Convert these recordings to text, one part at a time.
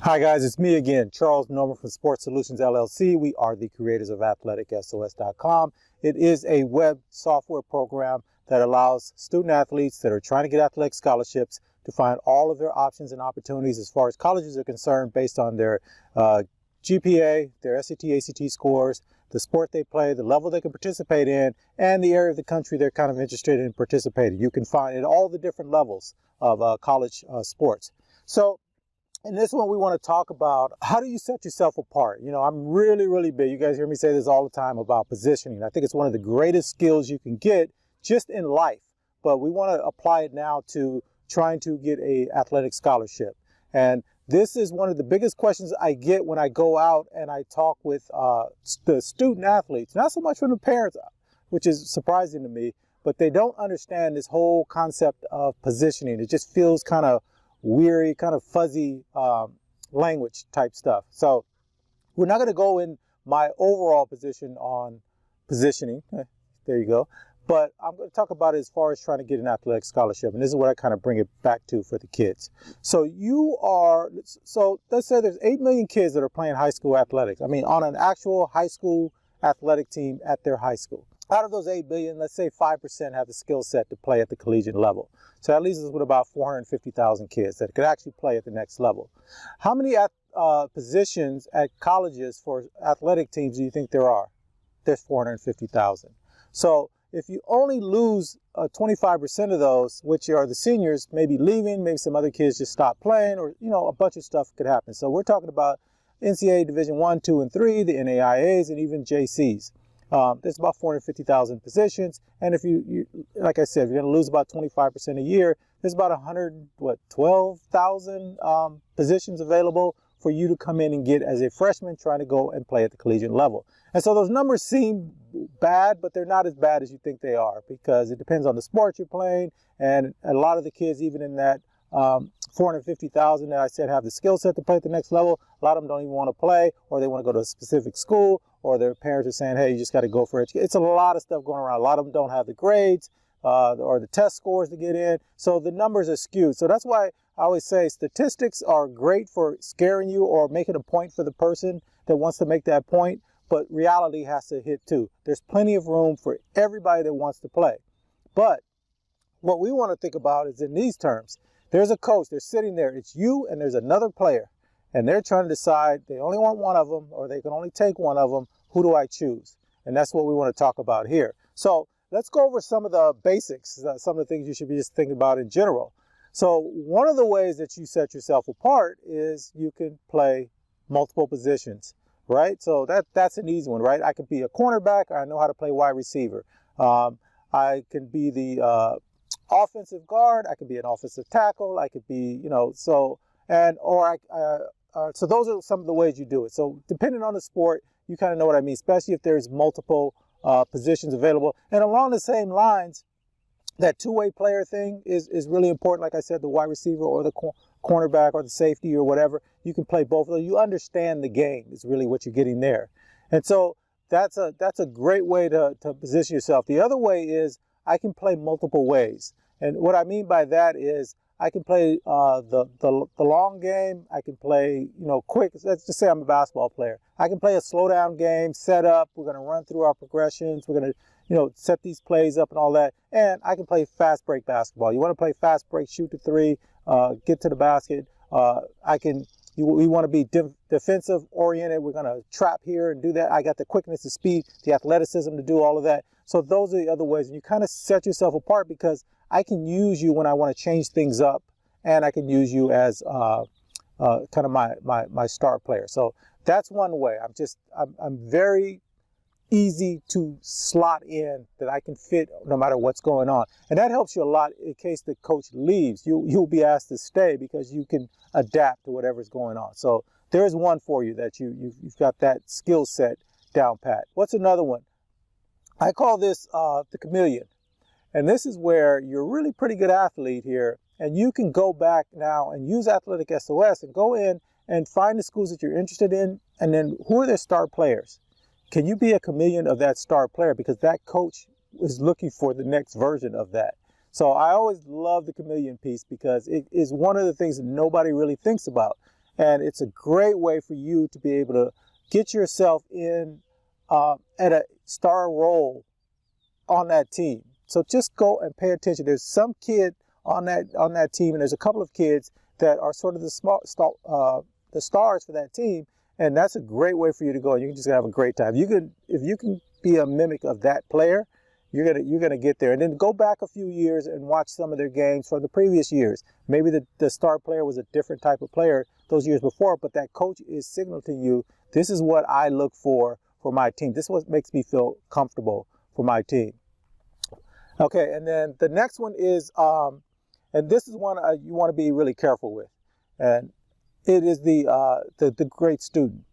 Hi guys, it's me again, Charles Norman from Sports Solutions LLC. We are the creators of athleticsos.com. It is a web software program that allows student athletes that are trying to get athletic scholarships to find all of their options and opportunities as far as colleges are concerned based on their GPA, their SAT, ACT scores, the sport they play, the level they can participate in, and the area of the country they're kind of interested in participating. You can find it all the different levels of college sports. So in this one, we want to talk about how do you set yourself apart? You know, I'm really big. You guys hear me say this all the time about positioning. I think it's one of the greatest skills you can get just in life, but we want to apply it now to trying to get a athletic scholarship. And this is one of the biggest questions I get when I go out and I talk with the student athletes, not so much from the parents, which is surprising to me, but they don't understand this whole concept of positioning. It just feels kind of weary, kind of fuzzy language type stuff. So we're not going to go in my overall position on positioning. There you go. But I'm going to talk about it as far as trying to get an athletic scholarship. And this is what I kind of bring it back to for the kids. So let's say there's 8 million kids that are playing high school athletics. I mean, on an actual high school athletic team at their high school. Out of those 8 billion, let's say 5% have the skill set to play at the collegiate level. So that leaves us with about 450,000 kids that could actually play at the next level. How many positions at colleges for athletic teams do you think there are? There's 450,000. So if you only lose 25% of those, which are the seniors, maybe leaving, maybe some other kids just stop playing, or a bunch of stuff could happen. So we're talking about NCAA Division 1, 2, and 3, the NAIAs, and even JCs. There's about 450,000 positions, and if you like I said, if you're going to lose about 25% a year, there's about 12,000 positions available for you to come in and get as a freshman trying to go and play at the collegiate level. And so those numbers seem bad, but they're not as bad as you think they are, because it depends on the sport you're playing, and a lot of the kids, even in that 450,000 that I said have the skill set to play at the next level, a lot of them don't even want to play, or they want to go to a specific school, or their parents are saying, hey, you just got to go for it. It's a lot of stuff going around. A lot of them don't have the grades or the test scores to get in. So the numbers are skewed. So that's why I always say statistics are great for scaring you or making a point for the person that wants to make that point. But reality has to hit too. There's plenty of room for everybody that wants to play. But what we want to think about is in these terms. There's a coach, they're sitting there, it's you and there's another player, and they're trying to decide they only want one of them, or they can only take one of them. Who do I choose? And that's what we want to talk about here. So let's go over some of the basics, some of the things you should be just thinking about in general. So one of the ways that you set yourself apart is you can play multiple positions, right? So that's an easy one, right? I could be a cornerback, or I know how to play wide receiver. I can be the offensive guard, I could be an offensive tackle, I could be, so those are some of the ways you do it. So depending on the sport, you kind of know what I mean, especially if there's multiple positions available. And along the same lines, that two-way player thing is really important. Like I said, the wide receiver or the cornerback or the safety or whatever, you can play both of those. You understand the game is really what you're getting there. And so that's a great way to position yourself. The other way is I can play multiple ways. And what I mean by that is I can play the long game. I can play, quick. Let's just say I'm a basketball player. I can play a slow down game, set up. We're going to run through our progressions. We're going to, set these plays up and all that. And I can play fast break basketball. You want to play fast break, shoot to three, get to the basket. We want to be defensive oriented. We're going to trap here and do that. I got the quickness, the speed, the athleticism to do all of that. So those are the other ways. And you kind of set yourself apart because I can use you when I want to change things up, and I can use you as kind of my star player. So that's one way. I'm very easy to slot in, that I can fit no matter what's going on. And that helps you a lot in case the coach leaves. You'll be asked to stay because you can adapt to whatever's going on. So there's one for you that you've got that skill set down pat. What's another one? I call this the chameleon. And this is where you're a really pretty good athlete here, and you can go back now and use Athletic SOS and go in and find the schools that you're interested in, and then who are their star players? Can you be a chameleon of that star player? Because that coach is looking for the next version of that. So I always love the chameleon piece because it is one of the things that nobody really thinks about. And it's a great way for you to be able to get yourself in at a star role on that team. So just go and pay attention. There's some kid on that team, and there's a couple of kids that are sort of the stars for that team, and that's a great way for you to go. And you can just have a great time. If you can be a mimic of that player, you're gonna get there. And then go back a few years and watch some of their games from the previous years. Maybe the star player was a different type of player those years before, but that coach is signaling to you, this is what I look for my team. This is what makes me feel comfortable for my team. Okay, and then the next one is, and this is one you want to be really careful with, and it is the great student,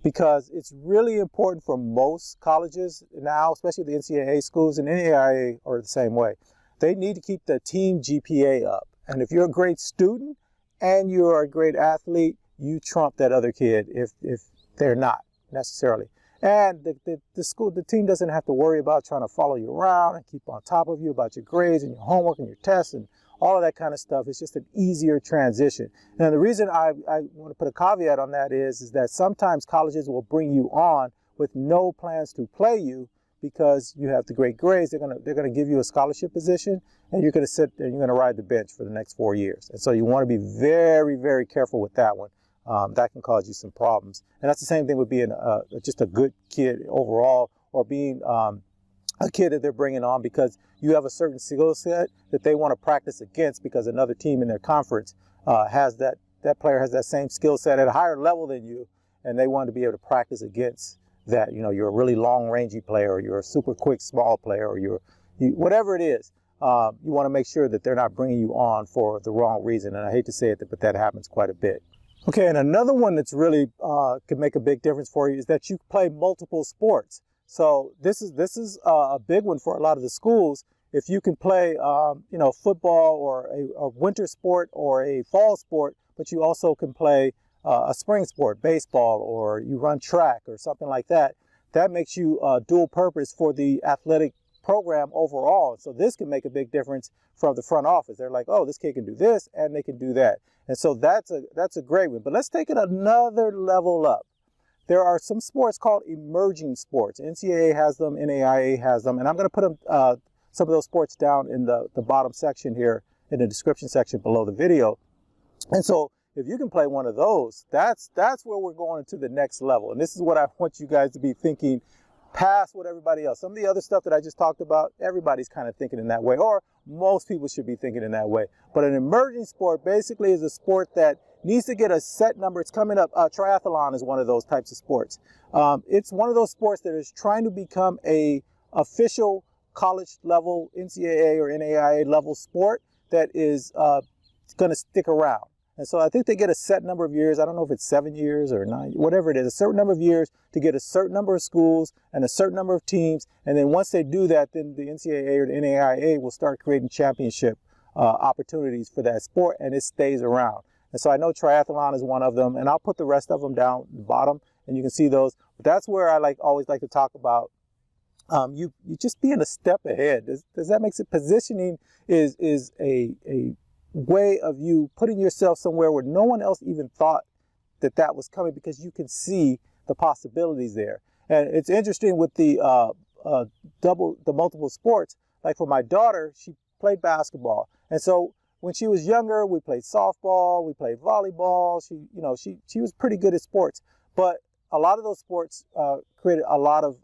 because it's really important for most colleges now, especially the NCAA schools, and NAIA are the same way. They need to keep the team GPA up, and if you're a great student and you're a great athlete, you trump that other kid if they're not necessarily. And the team doesn't have to worry about trying to follow you around and keep on top of you about your grades and your homework and your tests and all of that kind of stuff. It's just an easier transition. And the reason I want to put a caveat on that is that sometimes colleges will bring you on with no plans to play you because you have the great grades. They're gonna give you a scholarship position, and you're gonna sit there and you're gonna ride the bench for the next 4 years. And so you want to be very, very careful with that one. That can cause you some problems. And that's the same thing with being just a good kid overall, or being a kid that they're bringing on because you have a certain skill set that they want to practice against because another team in their conference has that player has that same skill set at a higher level than you, and they want to be able to practice against that. You know, you're a really long rangy player, or you're a super quick small player, or you whatever it is. You want to make sure that they're not bringing you on for the wrong reason. And I hate to say it, but that happens quite a bit. Okay, and another one that's really could make a big difference for you is that you play multiple sports. So this is a big one for a lot of the schools. If you can play, you know, football or a winter sport or a fall sport, but you also can play a spring sport, baseball, or you run track or something like that, that makes you dual purpose for the athletic program overall. So this can make a big difference from the front office. They're like, oh, this kid can do this and they can do that. And so that's a great one. But let's take it another level up. There are some sports called emerging sports. NCAA has them, NAIA has them, and I'm going to put them, some of those sports down in the bottom section here in the description section below the video. And so if you can play one of those, that's where we're going to the next level. And this is what I want you guys to be thinking past what everybody else. Some of the other stuff that I just talked about, everybody's kind of thinking in that way, or most people should be thinking in that way. But an emerging sport basically is a sport that needs to get a set number. It's coming up. Triathlon is one of those types of sports. It's one of those sports that is trying to become a official college level NCAA or NAIA level sport that is going to stick around. And so I think they get a set number of years. I don't know if it's 7 years or 9, whatever it is, a certain number of years to get a certain number of schools and a certain number of teams. And then once they do that, then the NCAA or the NAIA will start creating championship opportunities for that sport, and it stays around. And so I know triathlon is one of them, and I'll put the rest of them down the bottom, and you can see those. But that's where I always like to talk about you just being a step ahead. Does that make sense? Positioning is a way of you putting yourself somewhere where no one else even thought that was coming, because you can see the possibilities there. And it's interesting with the multiple sports. Like for my daughter, she played basketball, and so when she was younger, we played softball, we played volleyball. She was pretty good at sports, but a lot of those sports created a lot of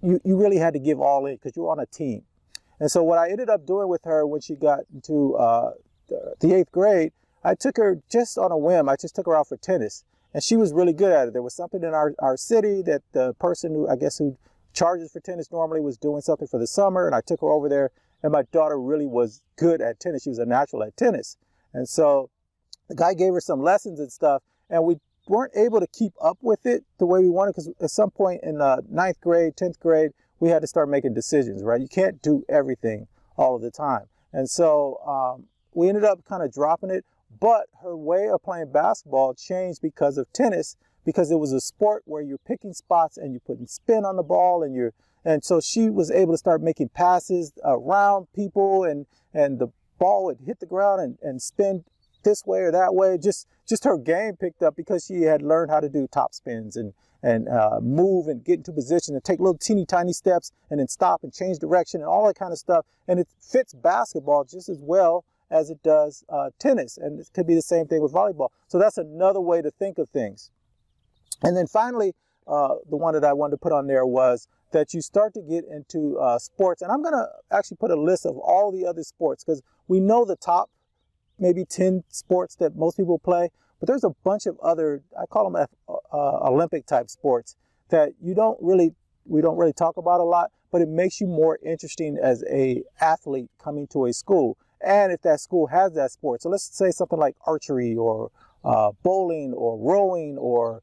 you really had to give all in because you were on a team. And so what I ended up doing with her when she got into the 8th grade, I took her just on a whim. I just took her out for tennis, and she was really good at it. There was something in our city that the person who charges for tennis normally was doing something for the summer, and I took her over there, and my daughter really was good at tennis. She was a natural at tennis. And so the guy gave her some lessons and stuff, and we weren't able to keep up with it the way we wanted, because at some point in 9th grade, 10th grade, we had to start making decisions, right? You can't do everything all of the time. And so we ended up kind of dropping it, but her way of playing basketball changed because of tennis, because it was a sport where you're picking spots and you're putting spin on the ball, and so she was able to start making passes around people, and the ball would hit the ground and spin this way or that way. Just her game picked up because she had learned how to do top spins and move and get into position and take little teeny tiny steps and then stop and change direction and all that kind of stuff. And it fits basketball just as well as it does tennis. And it could be the same thing with volleyball. So that's another way to think of things. And then finally, the one that I wanted to put on there was that you start to get into sports. And I'm going to actually put a list of all the other sports because we know the top maybe 10 sports that most people play, but there's a bunch of other, I call them Olympic type sports that we don't really talk about a lot, but it makes you more interesting as a athlete coming to a school. And if that school has that sport, so let's say something like archery or bowling or rowing or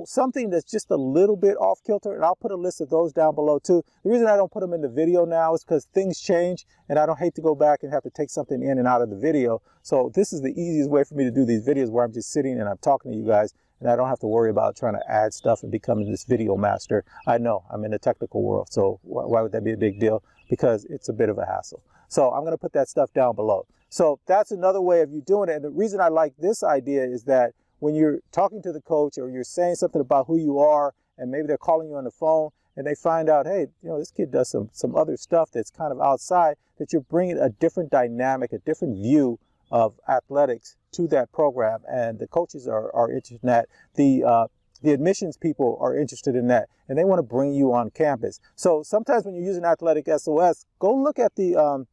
something that's just a little bit off kilter, and I'll put a list of those down below too. The reason I don't put them in the video now is because things change and I don't hate to go back and have to take something in and out of the video. So this is the easiest way for me to do these videos where I'm just sitting and I'm talking to you guys and I don't have to worry about trying to add stuff and becoming this video master. I know I'm in the technical world, so why would that be a big deal? Because it's a bit of a hassle. So I'm going to put that stuff down below. So that's another way of you doing it. And the reason I like this idea is that when you're talking to the coach or you're saying something about who you are and maybe they're calling you on the phone and they find out, hey, this kid does some other stuff that's kind of outside, that you're bringing a different dynamic, a different view of athletics to that program. And the coaches are interested in that. The admissions people are interested in that and they want to bring you on campus. So sometimes when you're using Athletic SOS, go look at the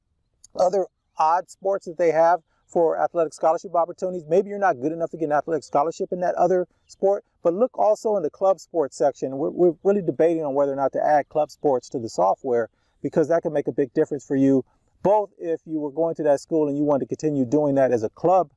other odd sports that they have for athletic scholarship opportunities. Maybe you're not good enough to get an athletic scholarship in that other sport, but look also in the club sports section. We're really debating on whether or not to add club sports to the software because that can make a big difference for you, both if you were going to that school and you want to continue doing that as a club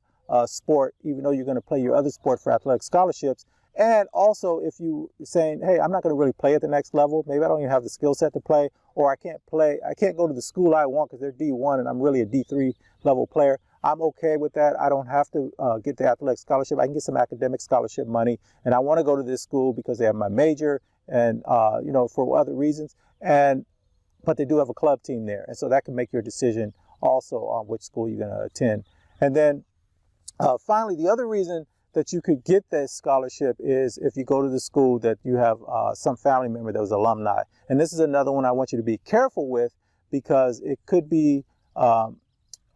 sport, even though you're going to play your other sport for athletic scholarships, and also if you're saying, hey, I'm not going to really play at the next level, maybe I don't even have the skill set to play, or I can't go to the school I want because they're D1 and I'm really a D3 level player. I'm okay with that. I don't have to get the athletic scholarship. I can get some academic scholarship money, and I want to go to this school because they have my major and, for other reasons. But they do have a club team there, and so that can make your decision also on which school you're going to attend. And then finally, the other reason that you could get this scholarship is if you go to the school that you have some family member that was alumni. And this is another one I want you to be careful with because it could be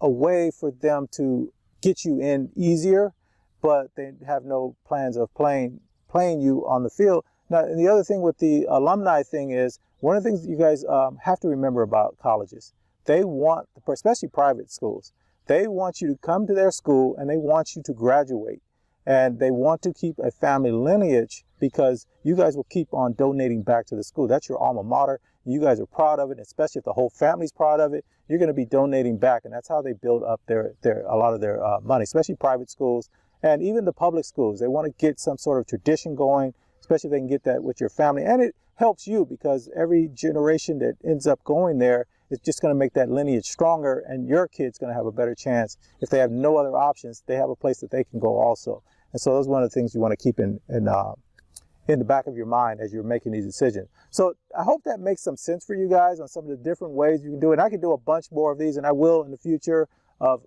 a way for them to get you in easier, but they have no plans of playing you on the field. Now, and the other thing with the alumni thing is, one of the things that you guys have to remember about colleges, they want, especially private schools, they want you to come to their school and they want you to graduate. And they want to keep a family lineage because you guys will keep on donating back to the school. That's your alma mater. You guys are proud of it, especially if the whole family's proud of it. You're going to be donating back, and that's how they build up a lot of their money, especially private schools and even the public schools. They want to get some sort of tradition going, especially if they can get that with your family. And it helps you because every generation that ends up going there is just going to make that lineage stronger, and your kid's going to have a better chance. If they have no other options, they have a place that they can go also. And so that's one of the things you want to keep in the back of your mind as you're making these decisions. So I hope that makes some sense for you guys on some of the different ways you can do it. And I can do a bunch more of these, and I will in the future, of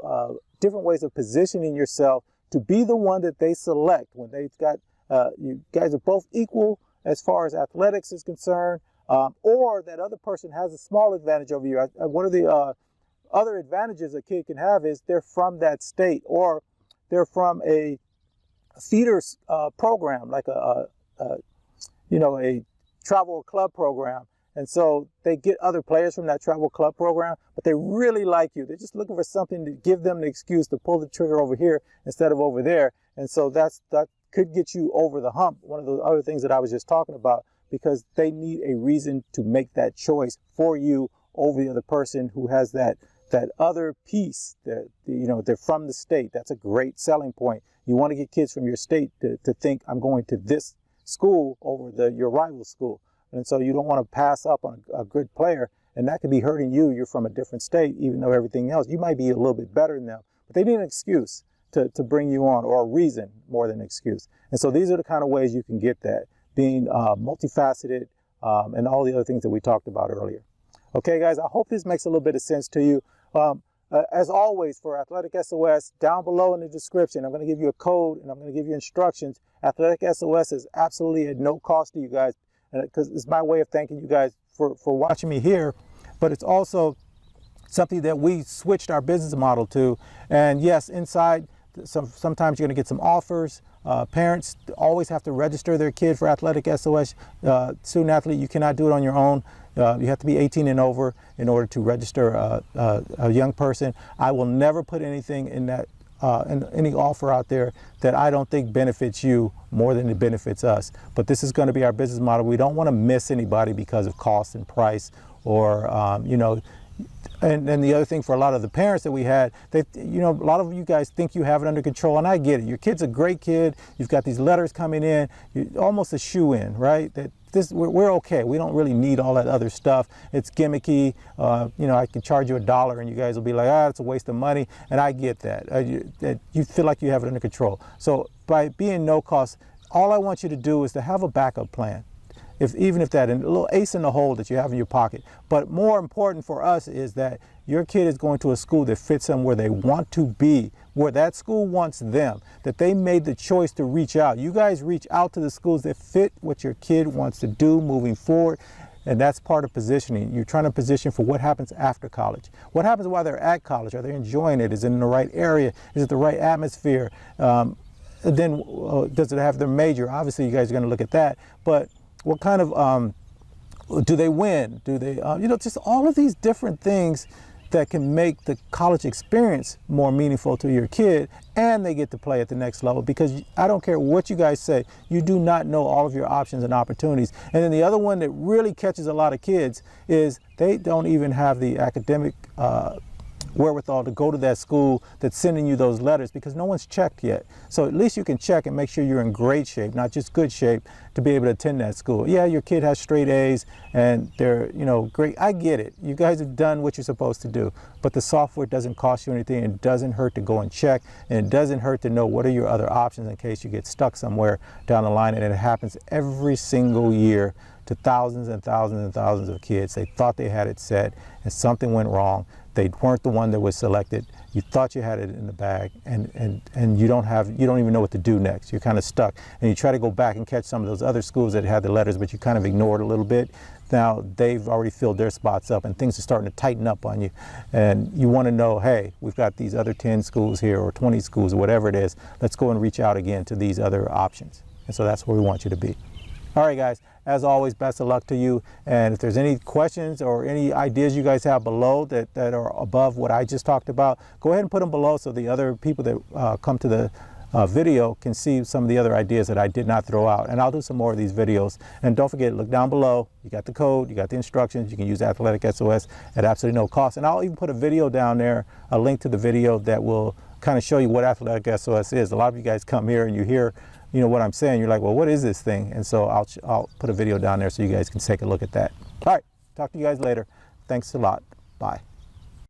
different ways of positioning yourself to be the one that they select when they've got, you guys are both equal as far as athletics is concerned, or that other person has a small advantage over you. One of the other advantages a kid can have is they're from that state, or they're from a feeder program, like a travel club program. And so they get other players from that travel club program, but they really like you. They're just looking for something to give them the excuse to pull the trigger over here instead of over there. And so that could get you over the hump. One of the other things that I was just talking about, because they need a reason to make that choice for you over the other person who has that other piece that, they're from the state. That's a great selling point. You want to get kids from your state to think, I'm going to this school over your rival school. And so you don't want to pass up on a good player, and that could be hurting you. You're from a different state, even though everything else, you might be a little bit better than them, but they need an excuse to bring you on, or a reason more than an excuse. And so these are the kind of ways you can get that, being multifaceted and all the other things that we talked about earlier. Okay, guys, I hope this makes a little bit of sense to you. As always, for Athletic SOS, down below in the description, I'm going to give you a code and I'm going to give you instructions. Athletic SOS is absolutely at no cost to you guys, because it's my way of thanking you guys for watching me here, but it's also something that we switched our business model to. And yes, inside, sometimes you're going to get some offers. Parents always have to register their kid for Athletic SOS. Student athlete, you cannot do it on your own. You have to be 18 and over in order to register a young person. I will never put anything in that any offer out there that I don't think benefits you more than it benefits us. But this is going to be our business model. We don't want to miss anybody because of cost and price, or you know. And the other thing for a lot of the parents that we had, they, you know, a lot of you guys think you have it under control, and I get it. Your kid's a great kid. You've got these letters coming in, you're almost a shoe-in, right? That we're okay. We don't really need all that other stuff. It's gimmicky. You know, I can charge you $1 and you guys will be like, it's a waste of money. And I get that. You feel like you have it under control. So by being no cost, all I want you to do is to have a backup plan. Even if that, and a little ace in the hole that you have in your pocket. But more important for us is that your kid is going to a school that fits them where they want to be, where that school wants them, that they made the choice to reach out. You guys reach out to the schools that fit what your kid wants to do moving forward. And that's part of positioning. You're trying to position for what happens after college. What happens while they're at college? Are they enjoying it? Is it in the right area? Is it the right atmosphere? Then does it have their major? Obviously, you guys are going to look at that. But what kind of, do they win? Do they, you know, just all of these different things that can make the college experience more meaningful to your kid, and they get to play at the next level, because I don't care what you guys say, you do not know all of your options and opportunities. And then the other one that really catches a lot of kids is they don't even have the academic wherewithal to go to that school that's sending you those letters, because no one's checked yet. So at least you can check and make sure you're in great shape, not just good shape, to be able to attend that school. Yeah, your kid has straight A's and they're, you know, great. I get it. You guys have done what you're supposed to do, but the software doesn't cost you anything. It doesn't hurt to go and check, and it doesn't hurt to know what are your other options in case you get stuck somewhere down the line. And it happens every single year to thousands and thousands and thousands of kids. They thought they had it set and something went wrong. They weren't the one that was selected. You thought you had it in the bag, and you don't even know what to do next. You're kind of stuck, and you try to go back and catch some of those other schools that had the letters, but you kind of ignored a little bit. Now they've already filled their spots up, and things are starting to tighten up on you. And you want to know, hey, we've got these other 10 schools here, or 20 schools, or whatever it is. Let's go and reach out again to these other options. And so that's where we want you to be. All right, guys, as always, best of luck to you. And if there's any questions or any ideas you guys have below that are above what I just talked about, go ahead and put them below so the other people that come to the video can see some of the other ideas that I did not throw out. And I'll do some more of these videos. And don't forget, look down below. You got the code, you got the instructions. You can use Athletic SOS at absolutely no cost. And I'll even put a video down there, a link to the video that will kind of show you what Athletic SOS is. A lot of you guys come here and you hear, you know, what I'm saying. You're like, well, what is this thing? And so I'll put a video down there so you guys can take a look at that. All right, talk to you guys later. Thanks a lot. Bye.